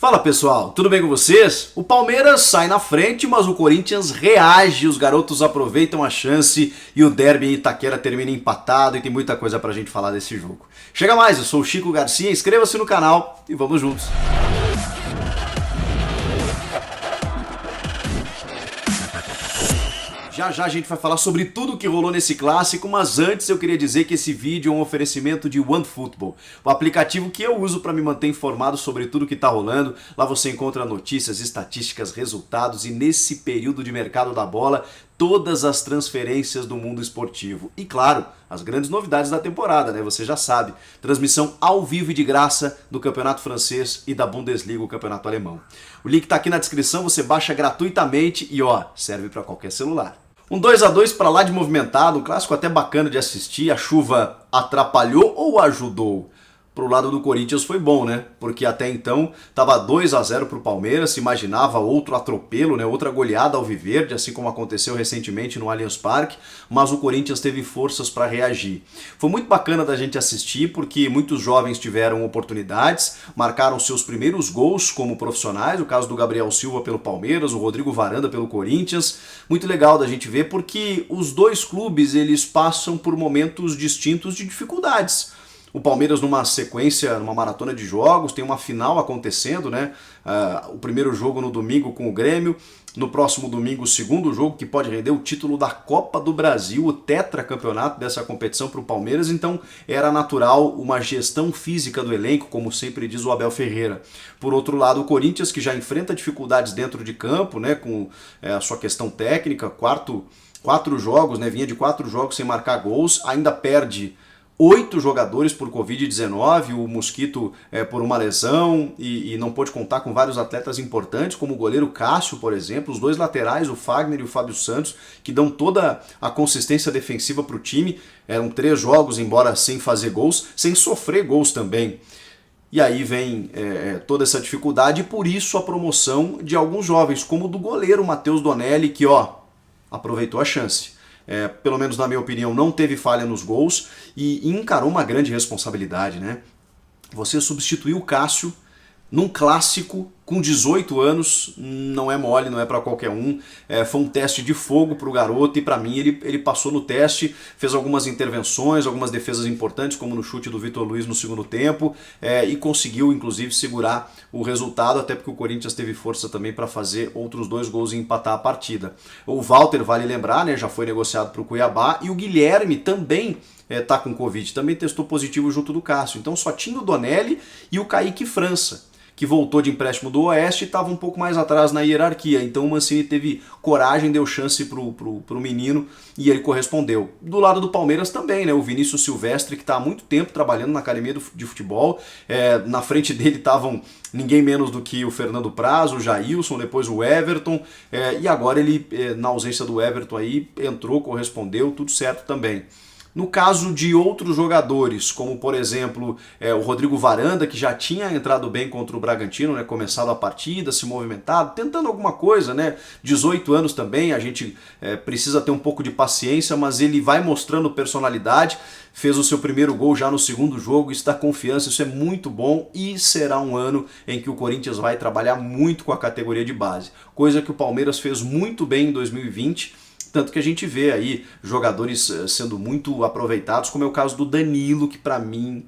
Fala pessoal, tudo bem com vocês? O Palmeiras sai na frente, mas o Corinthians reage, os garotos aproveitam a chance e o derby em Itaquera termina empatado e tem muita coisa pra gente falar desse jogo. Chega mais, eu sou o Chico Garcia, inscreva-se no canal e vamos juntos. Já a gente vai falar sobre tudo o que rolou nesse clássico, mas antes eu queria dizer que esse vídeo é um oferecimento de OneFootball, o aplicativo que eu uso para me manter informado sobre tudo que está rolando. Lá você encontra notícias, estatísticas, resultados e nesse período de mercado da bola, todas as transferências do mundo esportivo. E claro, as grandes novidades da temporada, né? Você já sabe, transmissão ao vivo e de graça do Campeonato Francês e da Bundesliga, o Campeonato Alemão. O link está aqui na descrição, você baixa gratuitamente e ó, serve para qualquer celular. Um 2-2 para lá de movimentado, um clássico até bacana de assistir. A chuva atrapalhou ou ajudou? Pro lado do Corinthians foi bom, né? Porque até então estava 2-0 pro Palmeiras, se imaginava outro atropelo, né? Outra goleada ao Alviverde, assim como aconteceu recentemente no Allianz Parque, mas o Corinthians teve forças para reagir. Foi muito bacana da gente assistir porque muitos jovens tiveram oportunidades, marcaram seus primeiros gols como profissionais, o caso do Gabriel Silva pelo Palmeiras, o Rodrigo Varanda pelo Corinthians. Muito legal da gente ver porque os dois clubes eles passam por momentos distintos de dificuldades. O Palmeiras numa sequência, numa maratona de jogos, tem uma final acontecendo, né? O primeiro jogo no domingo com o Grêmio, no próximo domingo o segundo jogo que pode render o título da Copa do Brasil, o tetracampeonato dessa competição para o Palmeiras, então era natural uma gestão física do elenco, como sempre diz o Abel Ferreira. Por outro lado, o Corinthians que já enfrenta dificuldades dentro de campo, né? Com a sua questão técnica, quatro jogos, né? Vinha de 4 jogos sem marcar gols, ainda perde 8 jogadores por Covid-19, o Mosquito por uma lesão e não pôde contar com vários atletas importantes, como o goleiro Cássio, por exemplo, os dois laterais, o Fagner e o Fábio Santos, que dão toda a consistência defensiva para o time. Eram 3 jogos, embora sem fazer gols, sem sofrer gols também. E aí vem toda essa dificuldade e por isso a promoção de alguns jovens, como o do goleiro Matheus Donelli, que aproveitou a chance. Pelo menos na minha opinião, não teve falha nos gols e encarou uma grande responsabilidade, né? Você substituir o Cássio num clássico com 18 anos não é mole, não é para qualquer um. Foi um teste de fogo para o garoto e para mim ele passou no teste, fez algumas intervenções, algumas defesas importantes, como no chute do Vitor Luiz no segundo tempo, e conseguiu inclusive segurar o resultado, até porque o Corinthians teve força também para fazer outros 2 gols e empatar a partida. O Walter, vale lembrar, né, já foi negociado para o Cuiabá, e o Guilherme também tá com Covid, também testou positivo junto do Cássio. Então só tinha o Donelli e o Kaique França, que voltou de empréstimo do Oeste e estava um pouco mais atrás na hierarquia. Então o Mancini teve coragem, deu chance pro menino e ele correspondeu. Do lado do Palmeiras também, né? O Vinícius Silvestre, que está há muito tempo trabalhando na academia de futebol. Na frente dele estavam ninguém menos do que o Fernando Praz, o Jailson, depois o Everton. E agora ele, na ausência do Everton aí, entrou, correspondeu, tudo certo também. No caso de outros jogadores, como por exemplo o Rodrigo Varanda, que já tinha entrado bem contra o Bragantino, né, começado a partida, se movimentado, tentando alguma coisa, né, 18 anos também, a gente precisa ter um pouco de paciência, mas ele vai mostrando personalidade, fez o seu primeiro gol já no segundo jogo, isso dá confiança, isso é muito bom e será um ano em que o Corinthians vai trabalhar muito com a categoria de base, coisa que o Palmeiras fez muito bem em 2020, tanto que a gente vê aí jogadores sendo muito aproveitados, como é o caso do Danilo, que para mim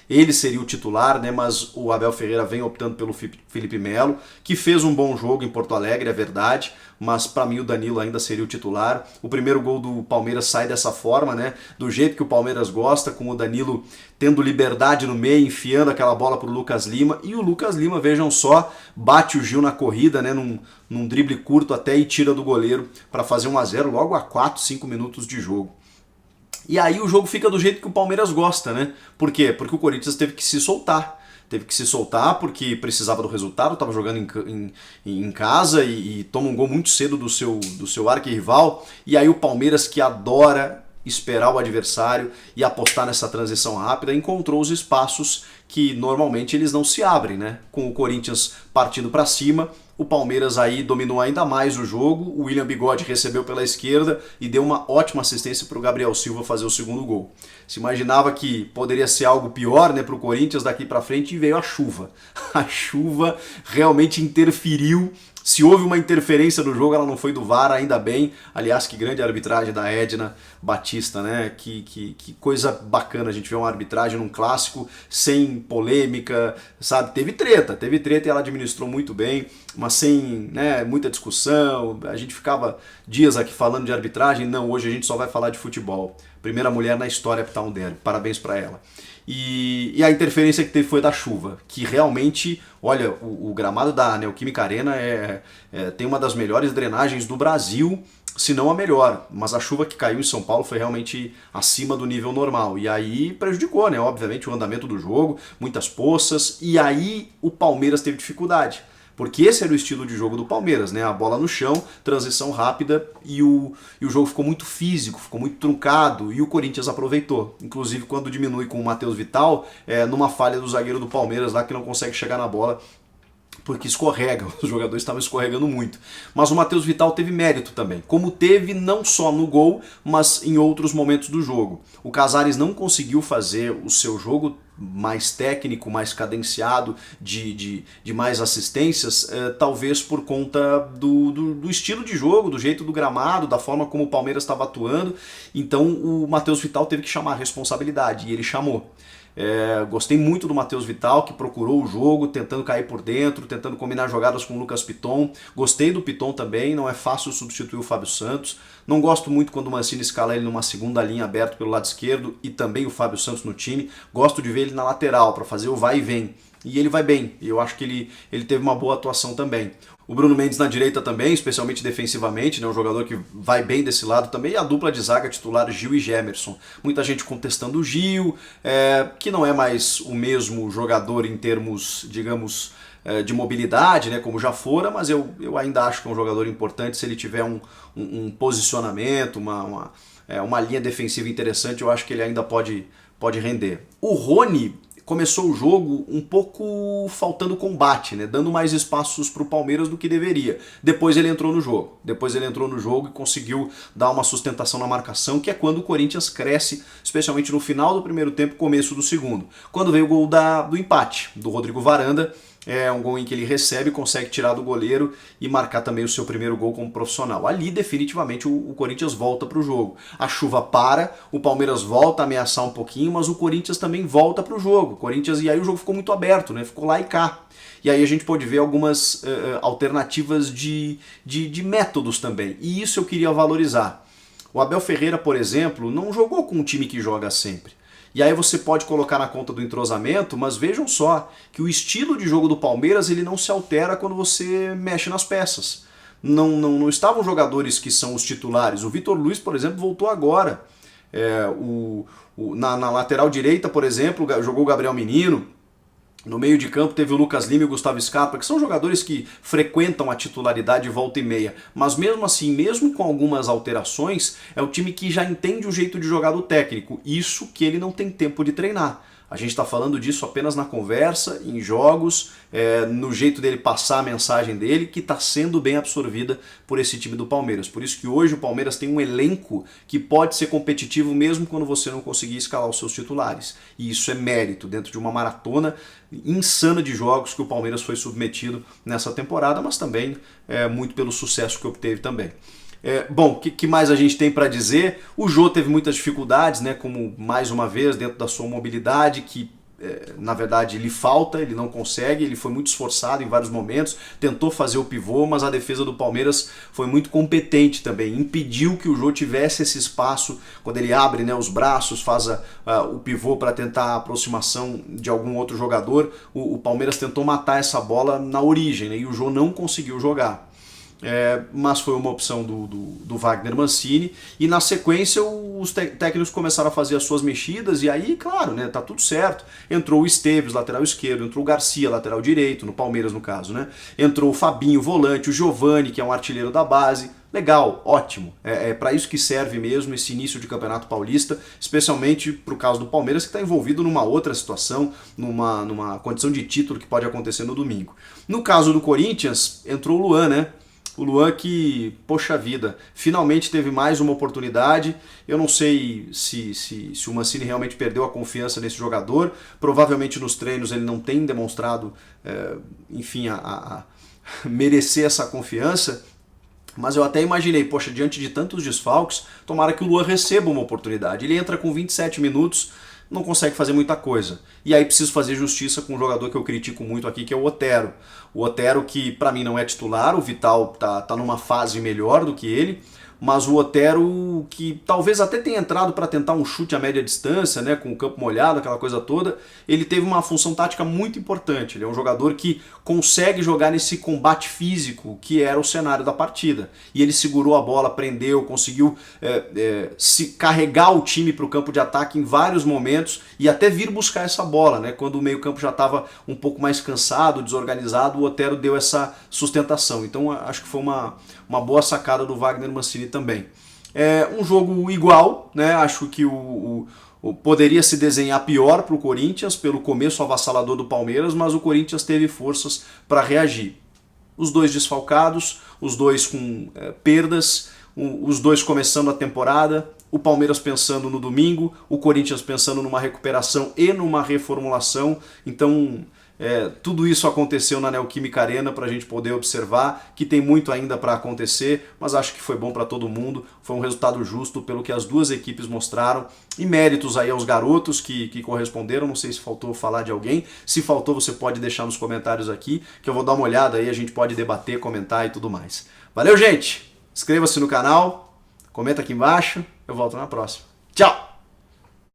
ele seria o titular, né? Mas o Abel Ferreira vem optando pelo Felipe Melo, que fez um bom jogo em Porto Alegre, é verdade, mas para mim o Danilo ainda seria o titular. O primeiro gol do Palmeiras sai dessa forma, né? Do jeito que o Palmeiras gosta, com o Danilo tendo liberdade no meio, enfiando aquela bola para o Lucas Lima, e o Lucas Lima, vejam só, bate o Gil na corrida, né? Num drible curto até e tira do goleiro para fazer 1-0 logo a 4, 5 minutos de jogo. E aí o jogo fica do jeito que o Palmeiras gosta, né? Por quê? Porque o Corinthians teve que se soltar. Teve que se soltar porque precisava do resultado, estava jogando em casa e toma um gol muito cedo do seu arquirrival. E aí o Palmeiras, que adora esperar o adversário e apostar nessa transição rápida, encontrou os espaços que normalmente eles não se abrem, né? Com o Corinthians partindo para cima, o Palmeiras aí dominou ainda mais o jogo, o William Bigode recebeu pela esquerda e deu uma ótima assistência para o Gabriel Silva fazer o segundo gol. Se imaginava que poderia ser algo pior, né, para o Corinthians daqui para frente, e veio a chuva. A chuva realmente interferiu. Se houve uma interferência no jogo, ela não foi do VAR, ainda bem. Aliás, que grande arbitragem da Edna Batista, né? Que coisa bacana a gente ver uma arbitragem num clássico sem polêmica, sabe? Teve treta e ela administrou muito bem, mas sem, né, muita discussão. A gente ficava dias aqui falando de arbitragem. Não, hoje a gente só vai falar de futebol. Primeira mulher na história a apitar um derby. Parabéns para ela. E a interferência que teve foi da chuva, que realmente, olha, o gramado da Neoquímica Arena tem uma das melhores drenagens do Brasil, se não a melhor, mas a chuva que caiu em São Paulo foi realmente acima do nível normal, e aí prejudicou, né, obviamente, o andamento do jogo, muitas poças, e aí o Palmeiras teve dificuldade. Porque esse era o estilo de jogo do Palmeiras, né? A bola no chão, transição rápida e o jogo ficou muito físico, ficou muito truncado e o Corinthians aproveitou. Inclusive quando diminui com o Matheus Vital, numa falha do zagueiro do Palmeiras lá que não consegue chegar na bola porque escorrega, os jogadores estavam escorregando muito. Mas o Matheus Vital teve mérito também, como teve não só no gol, mas em outros momentos do jogo. O Casares não conseguiu fazer o seu jogo mais técnico, mais cadenciado, de mais assistências, talvez por conta do estilo de jogo, do jeito do gramado, da forma como o Palmeiras estava atuando. Então o Matheus Vital teve que chamar a responsabilidade, e ele chamou. Gostei muito do Matheus Vital, que procurou o jogo, tentando cair por dentro, tentando combinar jogadas com o Lucas Piton. Gostei do Piton também, não é fácil substituir o Fábio Santos. Não gosto muito quando o Mancini escala ele numa segunda linha aberto pelo lado esquerdo e também o Fábio Santos no time. Gosto de ver ele na lateral para fazer o vai e vem. E ele vai bem, e eu acho que ele teve uma boa atuação também. O Bruno Mendes na direita também, especialmente defensivamente, né, um jogador que vai bem desse lado também, e a dupla de zaga titular Gil e Gemerson. Muita gente contestando o Gil, que não é mais o mesmo jogador em termos, digamos, de mobilidade, né, como já fora, mas eu ainda acho que é um jogador importante se ele tiver um posicionamento, uma linha defensiva interessante, eu acho que ele ainda pode render. O Rony começou o jogo um pouco faltando combate, né? Dando mais espaços para o Palmeiras do que deveria. Depois ele entrou no jogo. E conseguiu dar uma sustentação na marcação, que é quando o Corinthians cresce, especialmente no final do primeiro tempo, começo do segundo. Quando veio o gol do empate, do Rodrigo Varanda, um gol em que ele recebe, consegue tirar do goleiro e marcar também o seu primeiro gol como profissional. Ali, definitivamente, o Corinthians volta para o jogo. A chuva para, o Palmeiras volta a ameaçar um pouquinho, mas o Corinthians também volta para o jogo. E aí o jogo ficou muito aberto, né? Ficou lá e cá. E aí a gente pode ver algumas alternativas de métodos também. E isso eu queria valorizar. O Abel Ferreira, por exemplo, não jogou com um time que joga sempre. E aí você pode colocar na conta do entrosamento, mas vejam só que o estilo de jogo do Palmeiras ele não se altera quando você mexe nas peças. Não estavam jogadores que são os titulares. O Vitor Luiz, por exemplo, voltou agora. Na lateral direita, por exemplo, jogou o Gabriel Menino. No meio de campo teve o Lucas Lima e o Gustavo Scarpa, que são jogadores que frequentam a titularidade volta e meia. Mas mesmo assim, mesmo com algumas alterações, é o time que já entende o jeito de jogar do técnico. Isso que ele não tem tempo de treinar. A gente está falando disso apenas na conversa, em jogos, no jeito dele passar a mensagem dele, que está sendo bem absorvida por esse time do Palmeiras. Por isso que hoje o Palmeiras tem um elenco que pode ser competitivo mesmo quando você não conseguir escalar os seus titulares. E isso é mérito dentro de uma maratona insana de jogos que o Palmeiras foi submetido nessa temporada, mas também muito pelo sucesso que obteve também. Bom, o que mais a gente tem para dizer? O Jô teve muitas dificuldades, né, como mais uma vez dentro da sua mobilidade, que na verdade lhe falta, ele não consegue, ele foi muito esforçado em vários momentos, tentou fazer o pivô, mas a defesa do Palmeiras foi muito competente também, impediu que o Jô tivesse esse espaço, quando ele abre, né, os braços, faz o pivô para tentar a aproximação de algum outro jogador, o Palmeiras tentou matar essa bola na origem, né, e o Jô não conseguiu jogar. Mas foi uma opção do Wagner Mancini, e na sequência os técnicos começaram a fazer as suas mexidas, e aí, claro, né, tá tudo certo. Entrou o Esteves, lateral esquerdo, entrou o Garcia, lateral direito, no Palmeiras no caso, né? Entrou o Fabinho, volante, o Giovani, que é um artilheiro da base, legal, ótimo. É para isso que serve mesmo esse início de Campeonato Paulista, especialmente pro caso do Palmeiras, que está envolvido numa outra situação, numa condição de título que pode acontecer no domingo. No caso do Corinthians, entrou o Luan, né? O Luan que, poxa vida, finalmente teve mais uma oportunidade. Eu não sei se o Mancini realmente perdeu a confiança nesse jogador. Provavelmente nos treinos ele não tem demonstrado, enfim, a merecer essa confiança. Mas eu até imaginei, poxa, diante de tantos desfalques, tomara que o Luan receba uma oportunidade. Ele entra com 27 minutos, não consegue fazer muita coisa. E aí preciso fazer justiça com um jogador que eu critico muito aqui, que é o Otero. O Otero que para mim não é titular, o Vital tá numa fase melhor do que ele, mas o Otero que talvez até tenha entrado para tentar um chute a média distância, né, com o campo molhado, aquela coisa toda, ele teve uma função tática muito importante. Ele é um jogador que consegue jogar nesse combate físico que era o cenário da partida. E ele segurou a bola, prendeu, conseguiu se carregar o time para o campo de ataque em vários momentos e até vir buscar essa bola, né? Quando o meio-campo já estava um pouco mais cansado, desorganizado, o Otero deu essa sustentação. Então acho que foi uma boa sacada do Wagner Mancini também. É um jogo igual, né? Acho que poderia se desenhar pior para o Corinthians pelo começo avassalador do Palmeiras, mas o Corinthians teve forças para reagir. Os dois desfalcados, os dois com perdas, os dois começando a temporada, o Palmeiras pensando no domingo, o Corinthians pensando numa recuperação e numa reformulação. Então tudo isso aconteceu na Neoquímica Arena para a gente poder observar que tem muito ainda para acontecer, mas acho que foi bom para todo mundo, foi um resultado justo pelo que as duas equipes mostraram, e méritos aí aos garotos que corresponderam. Não sei se faltou falar de alguém, se faltou você pode deixar nos comentários aqui, que eu vou dar uma olhada aí, a gente pode debater, comentar e tudo mais. Valeu, gente! Inscreva-se no canal, comenta aqui embaixo, eu volto na próxima. Tchau!